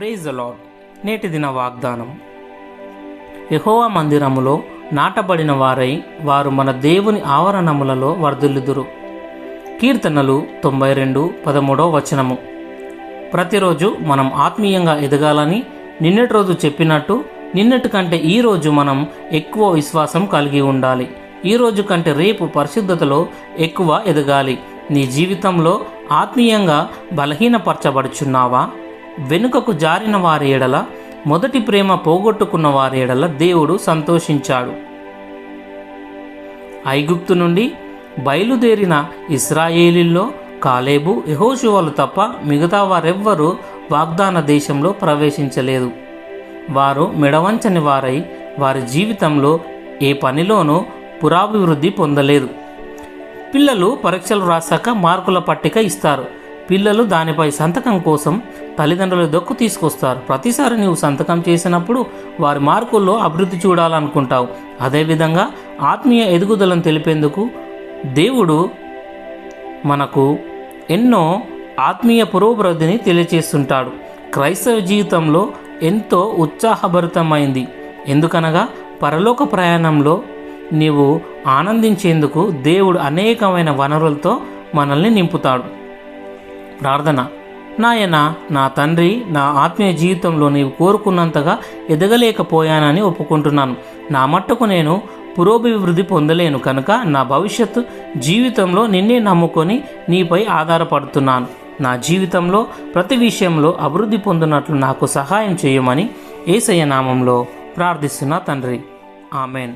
Praise the lord. నేటి దిన వాగ్దానం. యెహోవా మందిరములో నాటబడిన వారై వారు మన దేవుని ఆవరణములలో వర్ధిల్లుదురు. కీర్తనలు 92:13. ప్రతిరోజు మనం ఆత్మీయంగా ఎదగాలని నిన్నటి రోజు చెప్పినట్టు నిన్నటి కంటే ఈరోజు మనం ఎక్కువ విశ్వాసం కలిగి ఉండాలి. ఈరోజు కంటే రేపు పరిశుద్ధతలో ఎక్కువ ఎదగాలి. నీ జీవితంలో ఆత్మీయంగా బలహీనపరచబడుచున్నావా? వెనుకకు జారిన వారి ఎడల, మొదటి ప్రేమ పోగొట్టుకున్న వారి ఎడల దేవుడు సంతోషించాడు. ఐగుప్తు నుండి బయలుదేరిన ఇశ్రాయేలీల్లో కాలేబు, యెహోషువలు తప్ప మిగతా వారెవ్వరూ వాగ్దాన దేశంలో ప్రవేశించలేదు. వారు మెడవంచని వారై వారి జీవితంలో ఏ పనిలోనూ పురాభివృద్ధి పొందలేదు. పిల్లలు పరీక్షలు రాశాక మార్కుల పట్టిక ఇస్తారు. పిల్లలు దానిపై సంతకం కోసం తల్లిదండ్రుల దొక్కు తీసుకొస్తారు. ప్రతిసారి నీవు సంతకం చేసినప్పుడు వారి మార్కుల్లో అభివృద్ధి చూడాలనుకుంటావు. అదేవిధంగా ఆత్మీయ ఎదుగుదలను తెలిపేందుకు దేవుడు మనకు ఎన్నో ఆత్మీయ పురోభివృద్ధిని తెలియచేస్తుంటాడు. క్రైస్తవ జీవితంలో ఎంతో ఉత్సాహభరితమైంది. ఎందుకనగా పరలోక ప్రయాణంలో నీవు ఆనందించేందుకు దేవుడు అనేకమైన వనరులతో మనల్ని నింపుతాడు. ప్రార్థన. నాయన, నా తండ్రి, నా ఆత్మీయ జీవితంలో నీవు కోరుకున్నంతగా ఎదగలేకపోయానని ఒప్పుకుంటున్నాను. నా మట్టుకు నేను పురోభివృద్ధి పొందలేను కనుక నా భవిష్యత్తు జీవితంలో నిన్నే నమ్ముకొని నీపై ఆధారపడుతున్నాను. నా జీవితంలో ప్రతి విషయంలో అభివృద్ధి పొందినట్లు నాకు సహాయం చేయమని యేసయ్య నామంలో ప్రార్థిస్తున్నా తండ్రి. ఆమెన్.